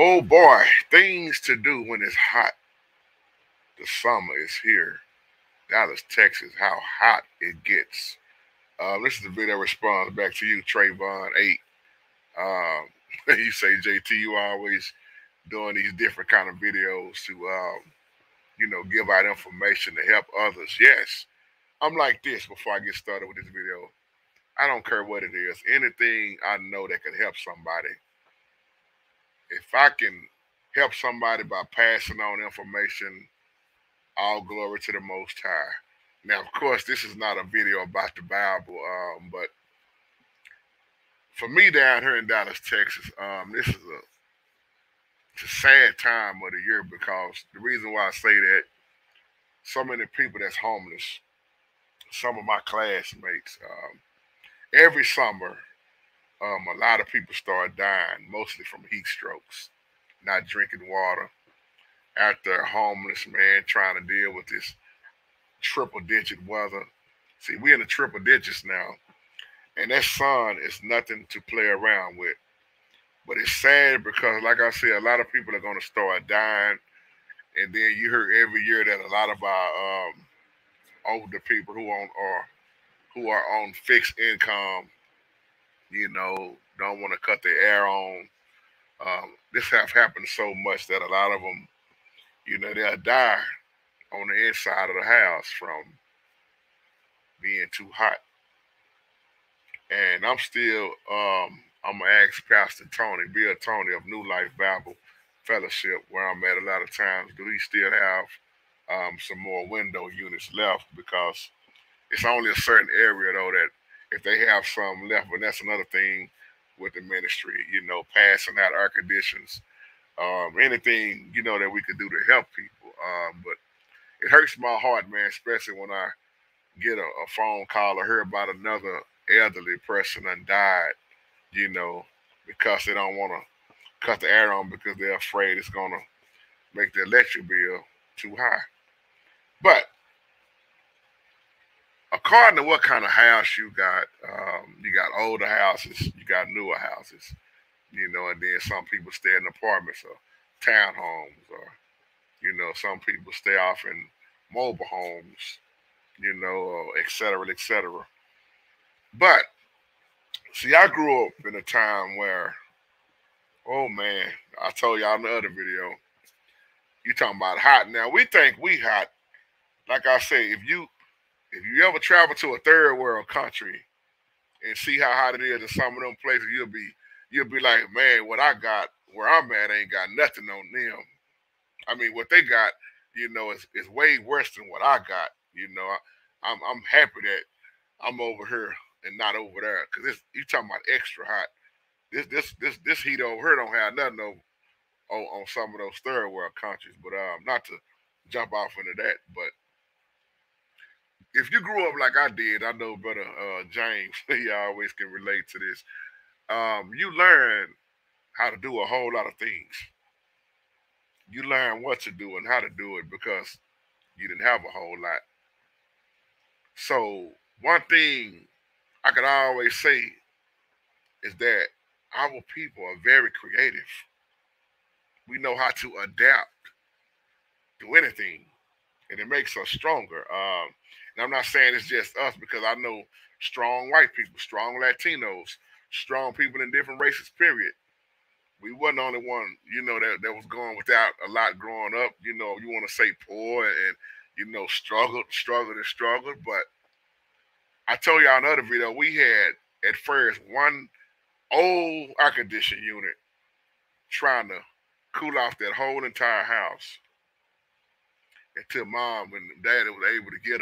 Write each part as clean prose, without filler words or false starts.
Oh boy, things to do when it's hot. The summer is here. Dallas, Texas, how hot it gets. This is the video response back to you, Trayvon 8. Um, you say, JT, you always doing these different kind of videos to, give out information to help others. Yes, I'm like this before I get started with this video. I don't care what it is. Anything I know that can help somebody. If I can help somebody by passing on information, all glory to the Most High. Now, of course, this is not a video about the Bible, but for me down here in Dallas, Texas, this is it's a sad time of the year because the reason why I say that, so many people that's homeless, some of my classmates, every summer, a lot of people start dying, mostly from heat strokes, not drinking water, out there homeless, man, trying to deal with this triple digit weather. See, we in the triple digits now, and that sun is nothing to play around with. But it's sad because, like I said, a lot of people are going to start dying, and then you hear every year that a lot of our older people who are on fixed income, don't want to cut their air on. This have happened so much that a lot of them, they'll die on the inside of the house from being too hot. And I'm gonna ask Pastor Tony, Bill Tony of New Life Bible Fellowship, where I'm at a lot of times, do he still have some more window units left? Because it's only a certain area though that if they have some left, but that's another thing with the ministry, passing out air conditions, anything, that we could do to help people. But it hurts my heart, man, especially when I get a phone call or hear about another elderly person and died, you know, because they don't want to cut the air on because they're afraid it's going to make the electric bill too high. But according to what kind of house you got older houses, you got newer houses, and then some people stay in apartments or townhomes, or, some people stay off in mobile homes, et cetera, et cetera. But see, I grew up in a time where, oh man, I told y'all in the other video, you talking about hot. Now we think we hot. Like I say, if you ever travel to a third world country and see how hot it is in some of them places, you'll be like, man, what I got where I'm at ain't got nothing on them. I mean, what they got, is way worse than what I got. I'm happy that I'm over here and not over there because you talking about extra hot. This heat over here don't have nothing on some of those third world countries. But not to jump off into that, but if you grew up like I did, I know brother James, he always can relate to this. You learn how to do a whole lot of things. You learn what to do and how to do it because you didn't have a whole lot. So one thing I could always say is that our people are very creative. We know how to adapt to anything, and it makes us stronger. And I'm not saying it's just us because I know strong white people, strong Latinos, strong people in different races. Period. We wasn't the only one, that was going without a lot growing up. You want to say poor and struggled and struggled. But I told y'all in another video we had at first one old air conditioning unit trying to cool off that whole entire house until mom and daddy was able to get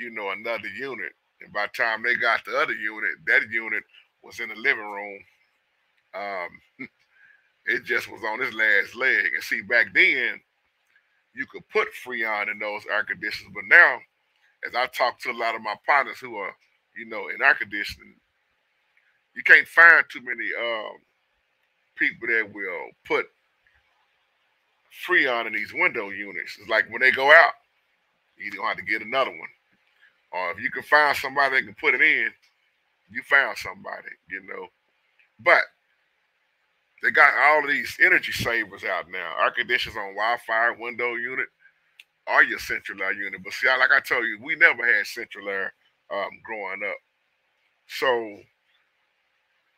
another unit. And by the time they got the other unit, that unit was in the living room. Um, it just was on its last leg. And see, back then you could put Freon in those air conditioners, but now, as I talk to a lot of my partners who are, in air conditioning, you can't find too many people that will put Freon in these window units. It's like when they go out, you don't have to get another one. Or if you can find somebody that can put it in, you found somebody. But They got all of these energy savers out now. Air conditioners on Wi-Fi, window unit, or your central air unit. But see, like I told you, we never had central air growing up. So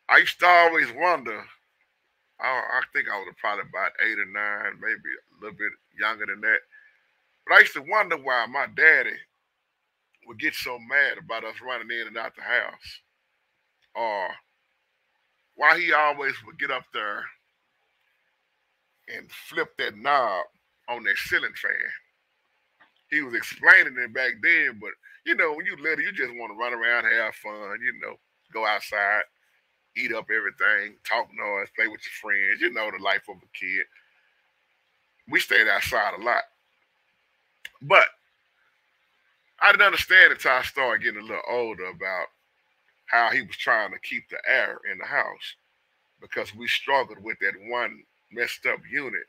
I used to always wonder. I think I was probably about 8 or 9, maybe a little bit younger than that. But I used to wonder why my daddy would get so mad about us running in and out the house, or why he always would get up there and flip that knob on that ceiling fan. He was explaining it back then, but when you little, you just want to run around, have fun, go outside, eat up everything, talk noise, play with your friends, the life of a kid. We stayed outside a lot. But I didn't understand until I started getting a little older about how he was trying to keep the air in the house, because we struggled with that one messed up unit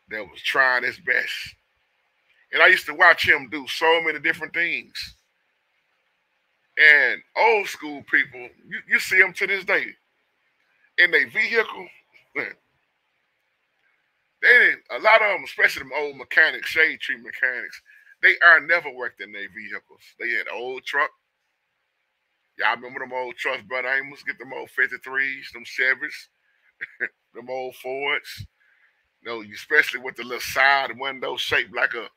that was trying its best. And I used to watch him do so many different things. And old school people, you see them to this day in their vehicle. They didn't. A lot of them, especially them old mechanics, shade tree mechanics, they are never worked in their vehicles. They had old truck. Y'all remember them old trucks, brother Amos? Get them old 53s, them Chevys, them old Fords. Especially with the little side window shaped like a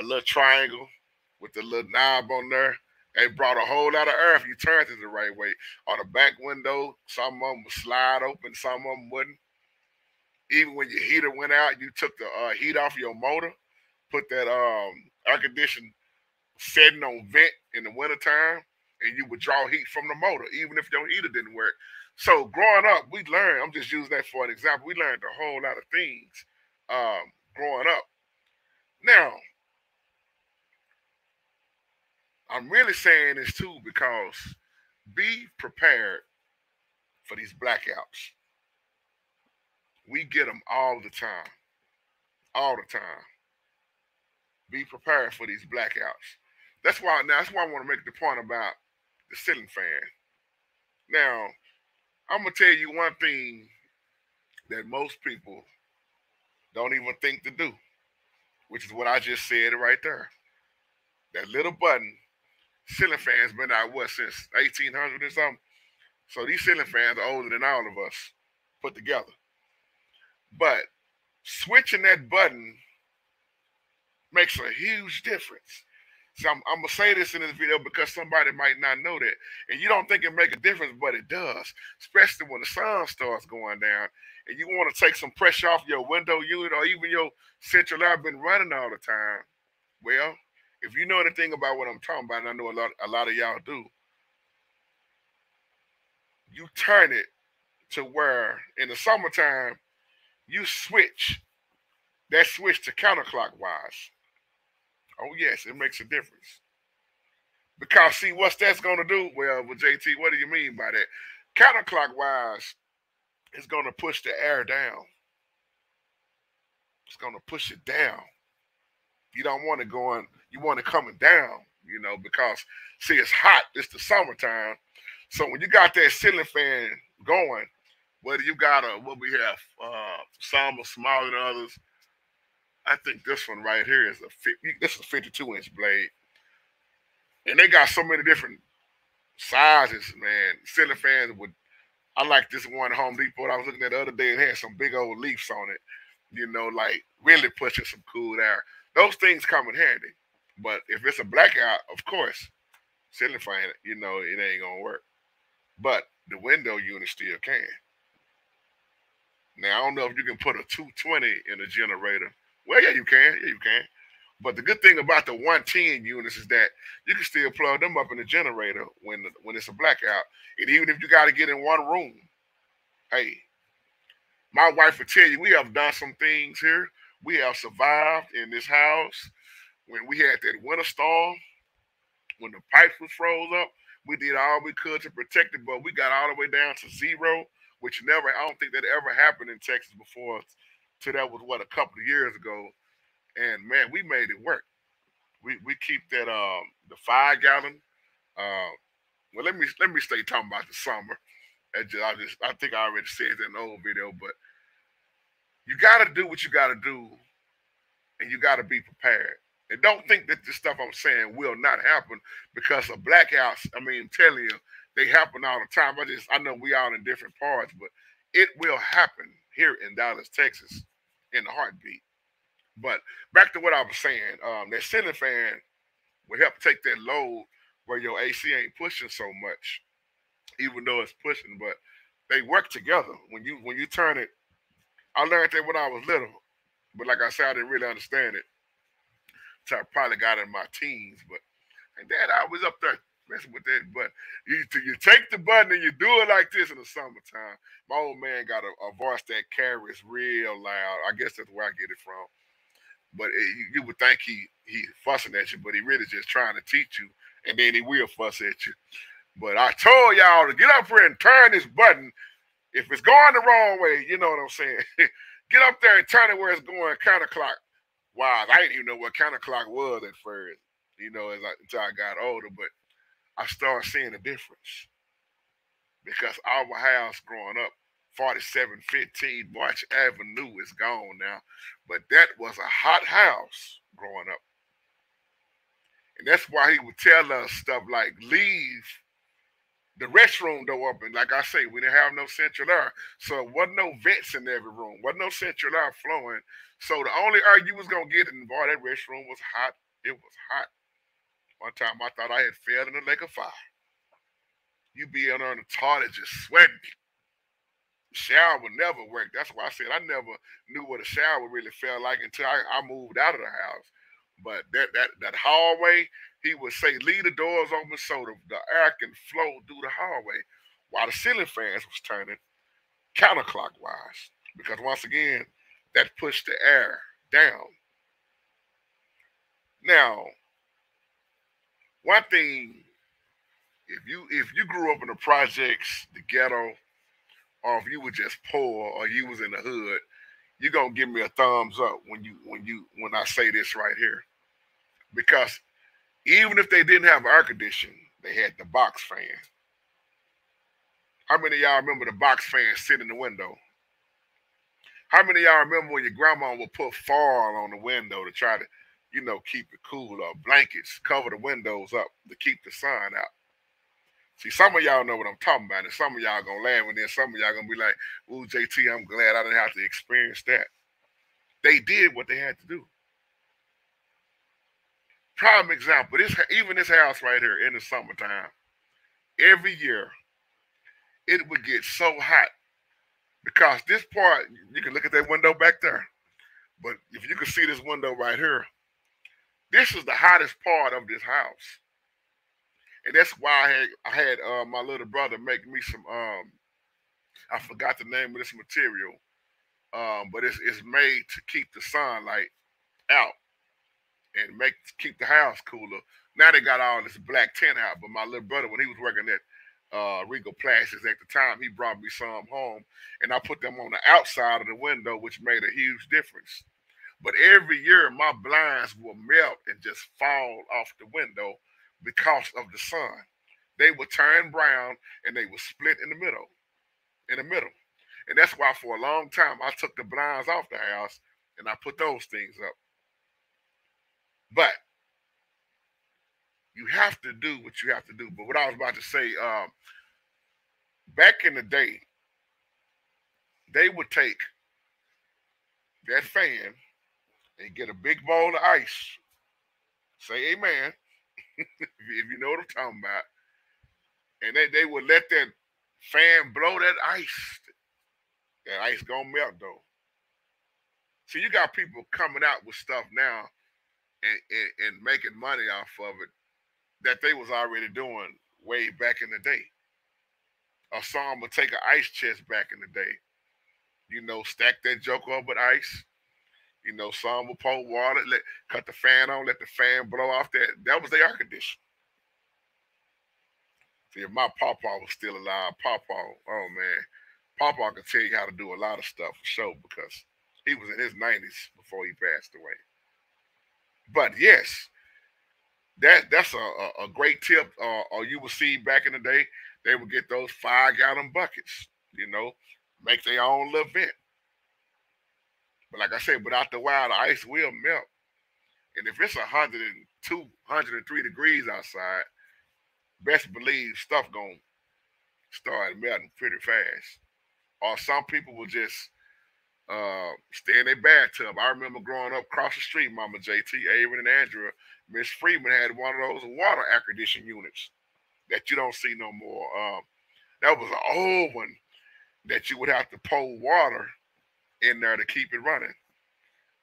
little triangle with the little knob on there. They brought a whole lot of air if you turned it the right way. On the back window, some of them would slide open, some of them wouldn't. Even when your heater went out, you took the heat off your motor, put that air conditioning setting on vent in the wintertime, and you would draw heat from the motor, even if your heater didn't work. So growing up, we learned, I'm just using that for an example, we learned a whole lot of things growing up. Now, I'm really saying this too because be prepared for these blackouts. We get them all the time. All the time. Be prepared for these blackouts. That's why I want to make the point about the ceiling fan. Now, I'm gonna tell you one thing that most people don't even think to do, which is what I just said right there. That little button, ceiling fans been out since 1800 or something. So these ceiling fans are older than all of us put together. But switching that button makes a huge difference. So I'm gonna say this in this video because somebody might not know that, and you don't think it make a difference, but it does, especially when the sun starts going down, and you want to take some pressure off your window unit or even your central air been running all the time. Well, if you know anything about what I'm talking about, and I know a lot of y'all do, you turn it to where in the summertime you switch that switch to counterclockwise. Oh yes, it makes a difference. Because see, what's that's gonna do? Well, with JT, what do you mean by that? Counterclockwise is gonna push the air down. It's gonna push it down. You don't want it going, you want it coming down, because see, it's hot, it's the summertime. So when you got that ceiling fan going, whether you got what we have, some are smaller than others. I think this one right here is this is a 52-inch blade. And they got so many different sizes, man. Ceiling fans I like this one at Home Depot I was looking at the other day. It had some big old leaves on it, like really pushing some cool air. Those things come in handy. But if it's a blackout, of course, ceiling fan, it ain't gonna work. But the window unit still can. Now I don't know if you can put a 220 in a generator. Well, yeah, you can. Yeah, you can. But the good thing about the 110 units is that you can still plug them up in the generator when it's a blackout. And even if you got to get in one room, hey, my wife will tell you we have done some things here. We have survived in this house when we had that winter storm, when the pipes was froze up. We did all we could to protect it, but we got all the way down to zero, which I don't think that ever happened in Texas before. So that was a couple of years ago. And man, we made it work. We keep that the 5 gallon. Well, let me stay talking about the summer. I think I already said that in the old video, but you got to do what you got to do, and you got to be prepared. And don't think that the stuff I'm saying will not happen because of blackouts. I mean, I'm telling you, they happen all the time. I know we all in different parts, but it will happen here in Dallas, Texas, in a heartbeat. But back to what I was saying, that ceiling fan will help take that load where your AC ain't pushing so much, even though it's pushing. But they work together. When you turn it, I learned that when I was little, but like I said, I didn't really understand it. So I probably got in my teens. But and Dad, I was up there messing with that button. You take the button and you do it like this in the summertime. My old man got a voice that carries real loud. I guess that's where I get it from. But you would think he fussing at you, but he really just trying to teach you, and then he will fuss at you. But I told y'all to get up here and turn this button. If it's going the wrong way, you know what I'm saying. Get up there and turn it where it's going counterclock. Wow, I didn't even know what counterclock was at first, until I got older. But I started seeing a difference because our house growing up, 4715 March Avenue is gone now, but that was a hot house growing up. And that's why he would tell us stuff like leave the restroom door open. Like I say, we didn't have no central air. So there wasn't no vents in every room. Wasn't no central air flowing. So the only air you was going to get in that restroom was hot. It was hot. One time I thought I had fell in a lake of fire. You be on the toilet just sweating. Shower would never work. That's why I said I never knew what a shower really felt like until I moved out of the house. But that hallway, he would say, leave the doors open so the air can flow through the hallway while the ceiling fans was turning counterclockwise. Because once again, that pushed the air down. Now, one thing, if you grew up in the projects, the ghetto, or if you were just poor or you was in the hood, you're gonna give me a thumbs up when I say this right here. Because even if they didn't have air conditioning, they had the box fan. How many of y'all remember the box fan sitting in the window? How many of y'all remember when your grandma would put foil on the window to try to, keep it cool, or blankets, cover the windows up to keep the sun out? See, some of y'all know what I'm talking about, and some of y'all gonna laugh, and then some of y'all gonna be like, "Ooh, JT, I'm glad I didn't have to experience that." They did what they had to do. Prime example, even this house right here in the summertime, every year it would get so hot because this part, you can look at that window back there, but if you can see this window right here, this is the hottest part of this house. And that's why I had my little brother make me some I forgot the name of this material, but it's made to keep the sunlight out and keep the house cooler. Now they got all this black tint out, but my little brother, when he was working at Regal Plastics at the time, he brought me some home, and I put them on the outside of the window, which made a huge difference. But every year, my blinds will melt and just fall off the window because of the sun. They would turn brown and they would split in the middle. And that's why for a long time I took the blinds off the house and I put those things up. But you have to do what you have to do. But what I was about to say, back in the day, they would take that fan and get a big bowl of ice. Say amen. If you know what I'm talking about. And they would let that fan blow that ice. That ice gonna melt though. See, you got people coming out with stuff now and making money off of it that they was already doing way back in the day. Or some would take an ice chest back in the day. Stack that joker up with ice. Some would pour water, cut the fan on, let the fan blow off that. That was their air conditioner. See, if my papa was still alive, oh man, papa could tell you how to do a lot of stuff for sure because he was in his 90s before he passed away. But yes, that's a great tip. Or you will see back in the day, They would get those 5-gallon buckets, make their own little vent. But like I said, without the while, the ice will melt. And if it's 102, 103 degrees outside, best believe stuff gonna start melting pretty fast. Or some people will just stay in their bathtub. I remember growing up across the street, Mama JT, Aaron and Andrea, Miss Freeman had one of those water air conditioning units that you don't see no more. That was an old one that you would have to pour water in there to keep it running.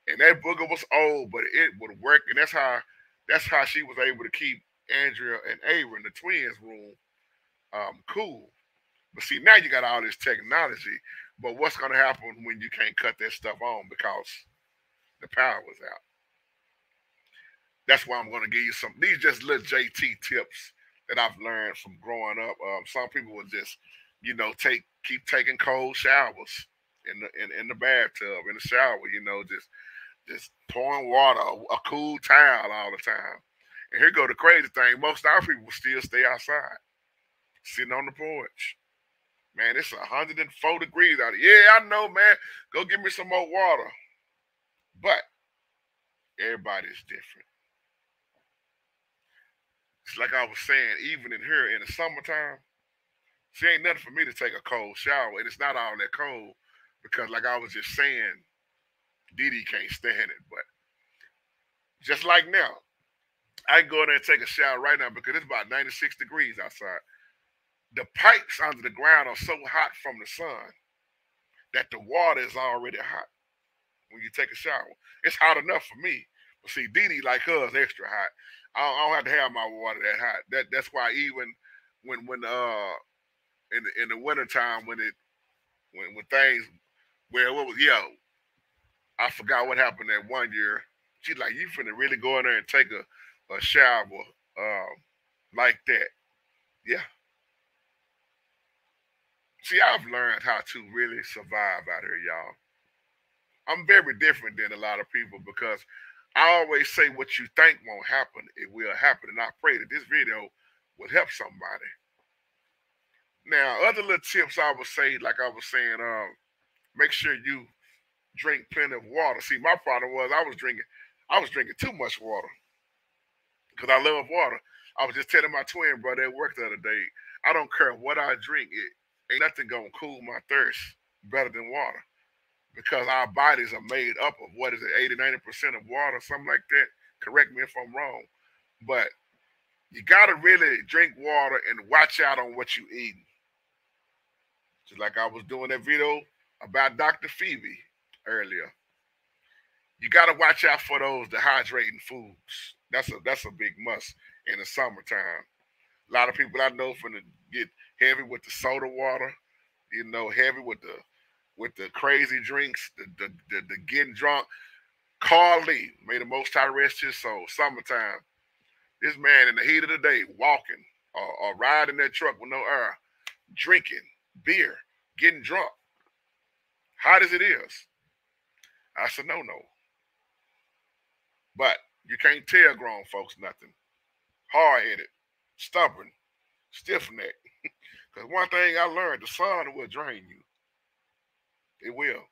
And that booger was old, but it would work. And that's how she was able to keep Andrea and Aaron, the twins' room, cool. But see, now you got all this technology. But what's going to happen when you can't cut that stuff on because the power was out? That's why I'm going to give you these just little JT tips that I've learned from growing up. Some people will just, keep taking cold showers in the bathtub, in the shower, just pouring water, a cool towel all the time. And here go the crazy thing. Most of our people still stay outside, sitting on the porch. Man, it's 104 degrees out here. Yeah, I know, man. Go get me some more water. But everybody's different. It's like I was saying, even in here in the summertime, see, ain't nothing for me to take a cold shower. And it's not all that cold because, like I was just saying, Dee can't stand it. But just like now, I can go in there and take a shower right now because it's about 96 degrees outside. The pipes under the ground are so hot from the sun that the water is already hot when you take a shower. It's hot enough for me. But see, Dee like hers extra hot. I don't have to have my water that hot. That's why even when in the wintertime when things I forgot what happened that one year. She's like, you finna really go in there and take a shower like that. Yeah. See, I've learned how to really survive out here, y'all. I'm very different than a lot of people because I always say what you think won't happen, it will happen. And I pray that this video will help somebody. Now, other little tips I would say, like I was saying, make sure you drink plenty of water. See, my problem was I was drinking too much water because I love water. I was just telling my twin brother at work the other day, I don't care what I drink, it ain't nothing gonna cool my thirst better than water. Because our bodies are made up of what is it, 80-90% of water, something like that. Correct me if I'm wrong. But you gotta really drink water and watch out on what you eating. Just like I was doing that video about Dr. Phoebe earlier. You gotta watch out for those dehydrating foods. That's a big must in the summertime. A lot of people I know finna get heavy with the soda water, heavy with the crazy drinks, the getting drunk. Carl Lee, may the Most High rest his soul. Summertime, this man in the heat of the day, walking or riding that truck with no air, drinking beer, getting drunk, hot as it is. I said, no. But you can't tell grown folks nothing. Hard-headed, stubborn, stiff-necked. Because one thing I learned, the sun will drain you. It will.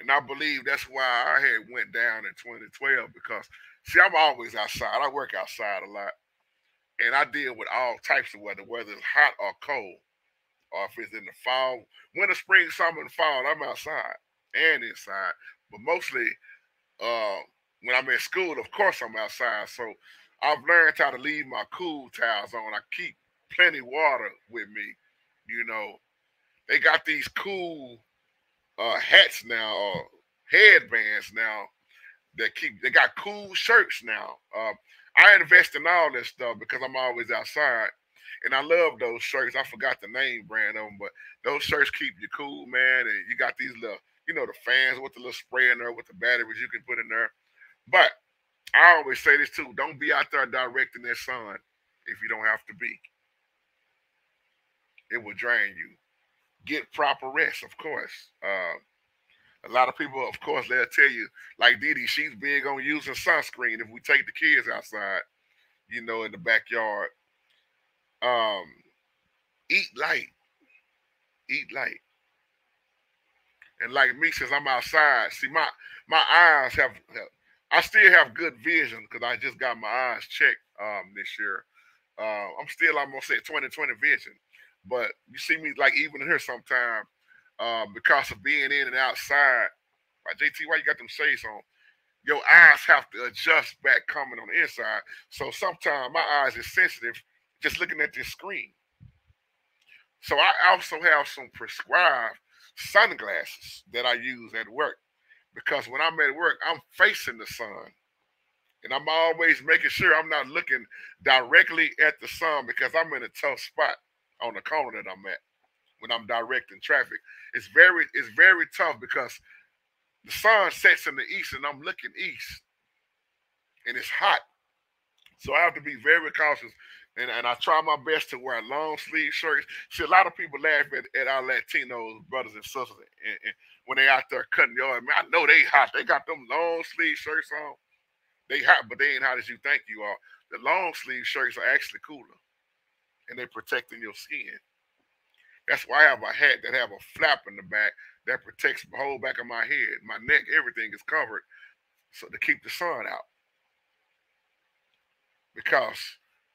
And I believe that's why I had went down in 2012 because, see, I'm always outside. I work outside a lot. And I deal with all types of weather, whether it's hot or cold, or if it's in the fall. Winter, spring, summer, and fall, I'm outside and inside. But mostly when I'm in school, of course I'm outside. So I've learned how to leave my cool towels on. I keep plenty water with me. They got these cool hats now or headbands now they got cool shirts now. I invest in all this stuff because I'm always outside. And I love those shirts. I forgot the name brand of them, but those shirts keep you cool, man. And you got these little, the fans with the little spray in there with the batteries you can put in there. But I always say this too. Don't be out there directing that sun if you don't have to be. It will drain you. Get proper rest, of course. A lot of people, of course, they'll tell you, like Dee, she's big on using sunscreen if we take the kids outside, in the backyard. Eat light. Eat light. And like me, since I'm outside, see my eyes I still have good vision because I just got my eyes checked this year. I'm still, I'm gonna say 20/20 vision, but you see me like even here sometime because of being in and outside. Like JT, why you got them shades on? Your eyes have to adjust back coming on the inside. So sometimes my eyes is sensitive just looking at this screen. So I also have some prescribed sunglasses that I use at work because when I'm at work, I'm facing the sun. And I'm always making sure I'm not looking directly at the sun because I'm in a tough spot on the corner that I'm at when I'm directing traffic. It's very tough because the sun sets in the east and I'm looking east and it's hot. So I have to be very cautious. And I try my best to wear long sleeve shirts. See, a lot of people laugh at our Latinos brothers and sisters and when they out there cutting yard. Man, I know they hot. They got them long sleeve shirts on. They hot, but they ain't hot as you think you are. The long sleeve shirts are actually cooler, and they protecting your skin. That's why I have a hat that have a flap in the back that protects the whole back of my head, my neck, everything is covered, so to keep the sun out. Because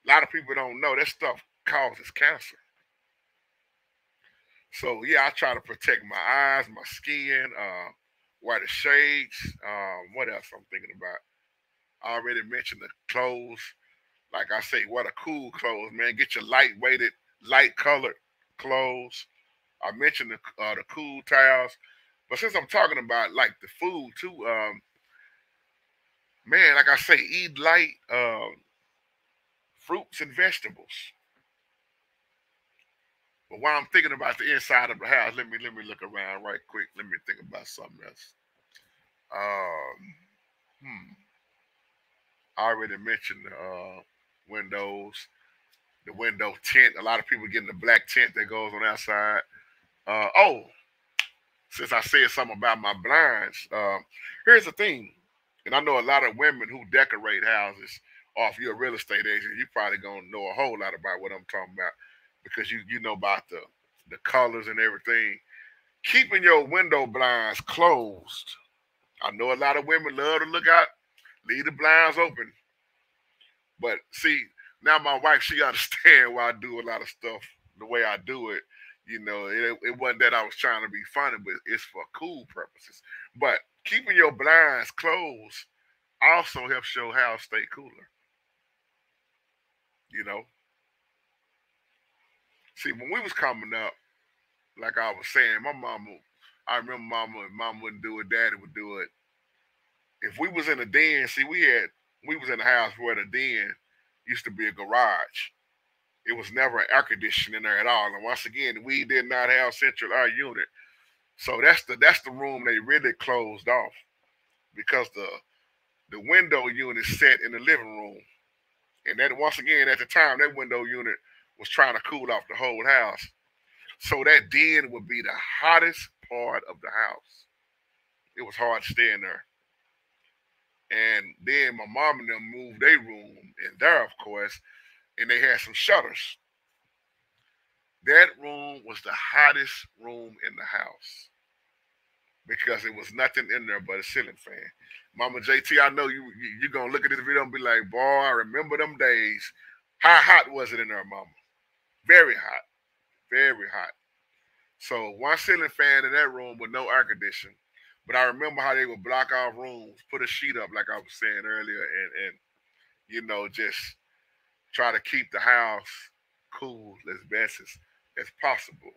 a lot of people don't know that stuff causes cancer. So yeah, I try to protect my eyes, my skin, wear the shades. What else I'm thinking about? I already mentioned the clothes. Like I say, wear the cool clothes, man. Get your light weighted, light colored clothes. I mentioned the cool towels, but since I'm talking about like the food too, man, like I say, eat light fruits and vegetables. But while I'm thinking about the inside of the house, let me look around right quick. Let me think about something else. Um, hmm. I already mentioned windows, the window tint. A lot of people getting the black tint that goes on outside. Oh, since I said something about my blinds, here's the thing, and I know a lot of women who decorate houses. Or if you're a real estate agent, you probably gonna know a whole lot about what I'm talking about because you know about the colors and everything. Keeping your window blinds closed. I know a lot of women love to look out, leave the blinds open, but see now my wife she understand why I do a lot of stuff the way I do it. You know, it wasn't that I was trying to be funny, but it's for cool purposes. But keeping your blinds closed also helps your house stay cooler. You know, see when we was coming up, like I was saying, my mama, I remember mama wouldn't do it, daddy would do it. If we was in a den, see we was in a house where the den used to be a garage. It was never an air conditioning in there at all. And once again, we did not have central air unit. So that's the room they really closed off because the window unit set in the living room. And that once again at the time that window unit was trying to cool off the whole house. So that den would be the hottest part of the house. It was hard to stay in there. And then my mom and them moved their room in there, of course, and they had some shutters. That room was the hottest room in the house because it was nothing in there but a ceiling fan. Mama JT, I know you gonna look at this video and be like, boy, I remember them days. How hot was it in there, mama? Very hot. Very hot. So one ceiling fan in that room with no air conditioning. But I remember how they would block off rooms, put a sheet up like I was saying earlier, and just try to keep the house cool as best as possible.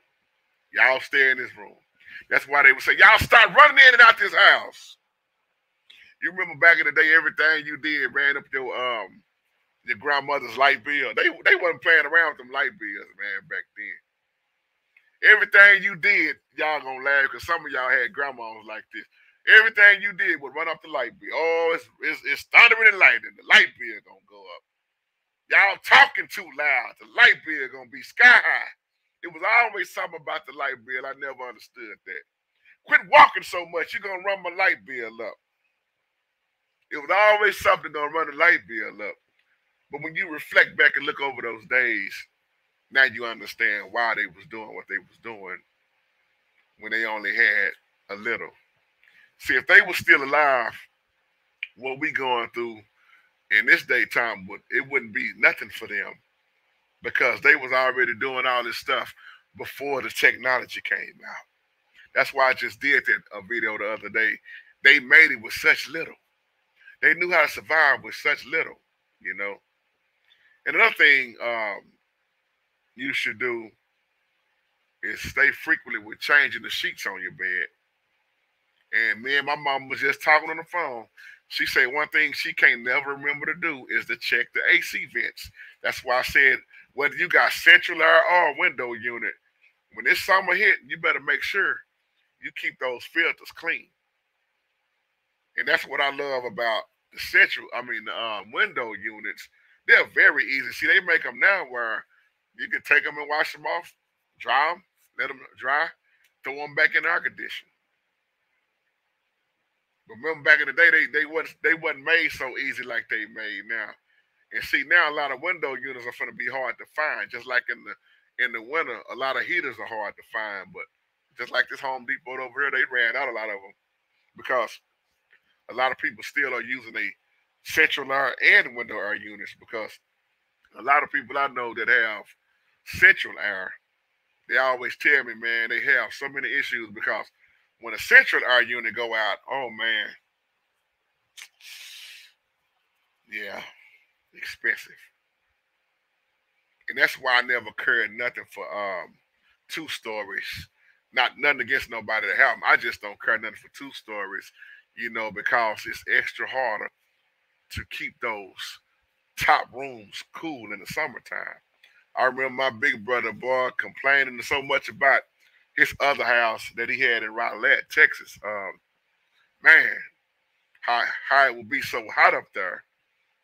Y'all stay in this room. That's why they would say, y'all start running in and out this house. You remember back in the day, everything you did ran up your grandmother's light bill. They wasn't playing around with them light bills, man, back then. Everything you did, y'all gonna laugh because some of y'all had grandmas like this. Everything you did would run up the light bill. Oh, it's thundering and lightning. The light bill gonna go up. Y'all talking too loud. The light bill gonna be sky high. It was always something about the light bill. I never understood that. Quit walking so much. You're gonna run my light bill up. It was always something gonna run the light bill up. But when you reflect back and look over those days, Now you understand why they was doing what they was doing when they only had a little. See, if they were still alive, what we going through in this daytime it wouldn't be nothing for them because they was already doing all this stuff before the technology came out. That's why I just did that a video the other day. They made it with such little. They knew how to survive with such little, you know. And another thing you should do is stay frequently with changing the sheets on your bed. And me and my mom was just talking on the phone. She said one thing she can't never remember to do is to check the AC vents. That's why I said whether you got central air or window unit, when this summer hit, you better make sure you keep those filters clean. And that's what I love about the window units. They're very easy. See, they make them now where you can take them and wash them off, dry them, let them dry, throw them back in the air conditioner. But remember back in the day, they wasn't made so easy like they made now. And see, now a lot of window units are going to be hard to find. Just like in the winter, a lot of heaters are hard to find. But just like this Home Depot over here, they ran out a lot of them because a lot of people still are using a central air and window air units because a lot of people I know that have central air, they always tell me, man, they have so many issues because when a central air unit go out, oh man, yeah, expensive. And that's why I never cared nothing for 2 stories. Not nothing against nobody that have them. I just don't care nothing for 2 stories, because it's extra harder to keep those top rooms cool in the summertime. I remember my big brother, boy, complaining so much about his other house that he had in Rowlett, Texas. Man, how it would be so hot up there,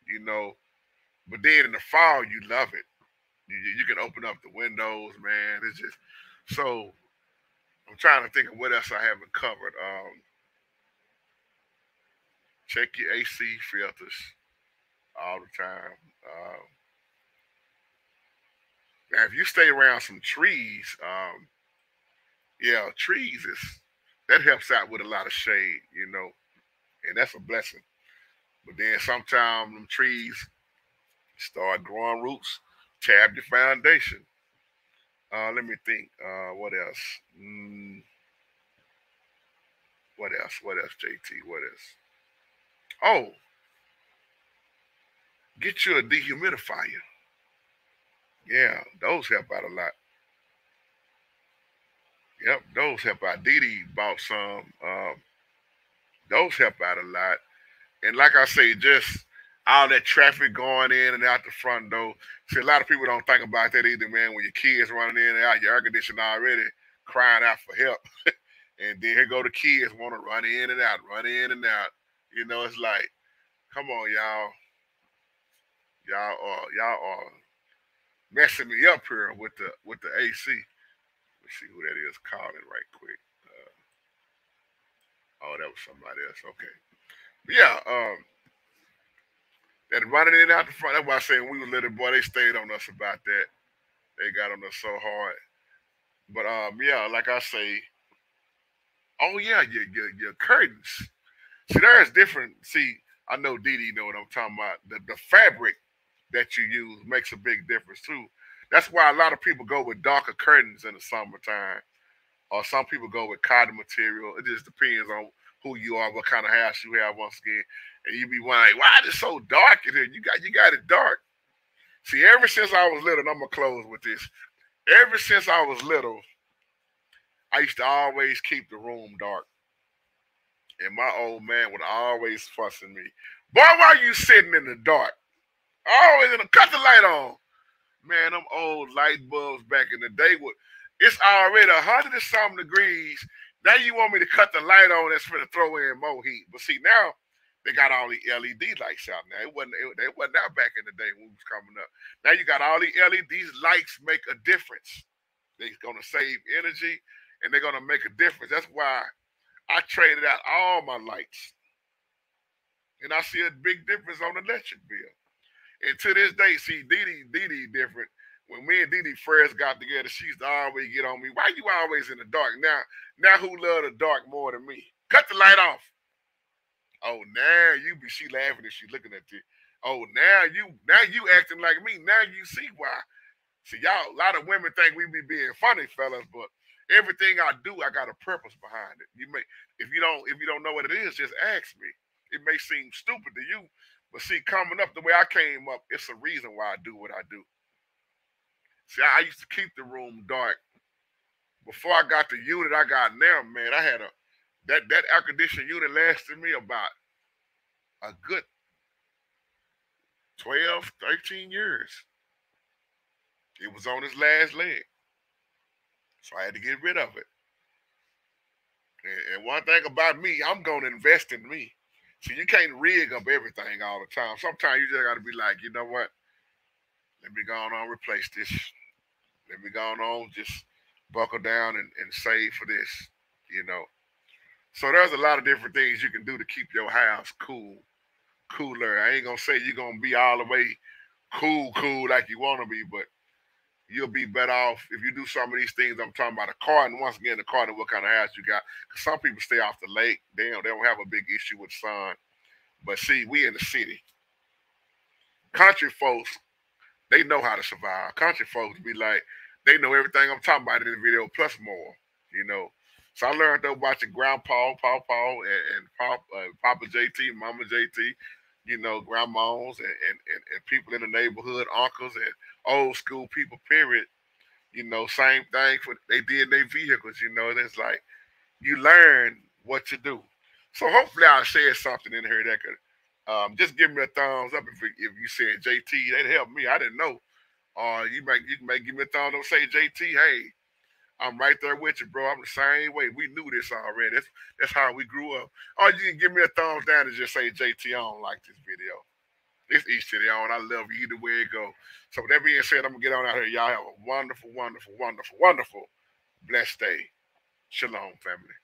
you know. But then in the fall, you love it. You can open up the windows, man. It's just so. I'm trying to think of what else I haven't covered. Check your AC filters all the time. Now, if you stay around some trees, yeah, trees is that helps out with a lot of shade, and that's a blessing. But then sometimes them trees start growing roots, tab your foundation. Let me think. What else? What else? What else, JT? What else? Oh, get you a dehumidifier. Yeah, those help out a lot. Yep, those help out. Dee bought some. Those help out a lot. And like I say, just all that traffic going in and out the front door. See, a lot of people don't think about that either, man. When your kids running in and out, your air conditioner already crying out for help. And then here go the kids want to run in and out, run in and out. It's like, come on, y'all. Y'all are messing me up here with the AC. Let's see who that is calling right quick. Oh, that was somebody else. Okay. But yeah, that running in and out the front. That's why I say when we were little boy, they stayed on us about that. They got on us so hard. But yeah, like I say, oh yeah, your curtains. See, there's different. See, I know Dee know what I'm talking about. The fabric that you use makes a big difference too. That's why a lot of people go with darker curtains in the summertime, or some people go with cotton material. It just depends on who you are, what kind of house you have. Once again, and you be wondering why is it so dark in here. You got it dark. See, ever since I was little, and I'm gonna close with this. Ever since I was little, I used to always keep the room dark. And my old man would always fuss at me. Boy, why you sitting in the dark? Always in the cut the light on. Man, them old light bulbs back in the day would it's already 100 and something degrees. Now you want me to cut the light on that's for to throw in more heat. But see now they got all the LED lights out now. They wasn't out back in the day when we was coming up. Now you got all the LEDs lights make a difference. They're gonna save energy and they're gonna make a difference. That's why I traded out all my lights. And I see a big difference on the electric bill. And to this day, see, Dee different. When me and Didi first got together, she used to always get on me. Why you always in the dark? Now who love the dark more than me? Cut the light off. Oh, now she laughing and she looking at you. Oh, now you acting like me. Now you see why. See, y'all, a lot of women think we be being funny, fellas, but everything I do, I got a purpose behind it. If you don't know what it is, just ask me. It may seem stupid to you, but see, coming up the way I came up, it's a reason why I do what I do. See, I used to keep the room dark. Before I got the unit I got now, man, I had that air conditioning unit lasted me about a good 12, 13 years. It was on its last leg. So I had to get rid of it. And one thing about me, I'm going to invest in me. So you can't rig up everything all the time. Sometimes you just got to be like, you know what? Let me go on replace this. Let me go on just buckle down and save for this, you know. So there's a lot of different things you can do to keep your house cooler. I ain't going to say you're going to be all the way cool like you want to be, but you'll be better off if you do some of these things I'm talking about. According, once again, according to what kind of house you got. Because some people stay off the lake. They don't have a big issue with sun. But see, we in the city. Country folks, they know how to survive. Country folks be like, they know everything I'm talking about in the video, plus more, you know. So I learned though watching Grandpa, Pawpaw, and Papa JT, Mama JT, you know, grandmas and people in the neighborhood, uncles and old school people, period. You know, same thing for they did their vehicles, you know, and it's like you learn what to do. So hopefully I'll share something in here that could just give me a thumbs up if you said JT, that'd help me. I didn't know. Or you may give me a thumbs up, say JT, hey, I'm right there with you, bro. I'm the same way. We knew this already. That's how we grew up. Or you can give me a thumbs down and just say JT, I don't like this video. It's each to their own. I love you either way it go. So with that being said, I'm gonna get on out here. Y'all have a wonderful, wonderful, wonderful, wonderful, blessed day. Shalom, family.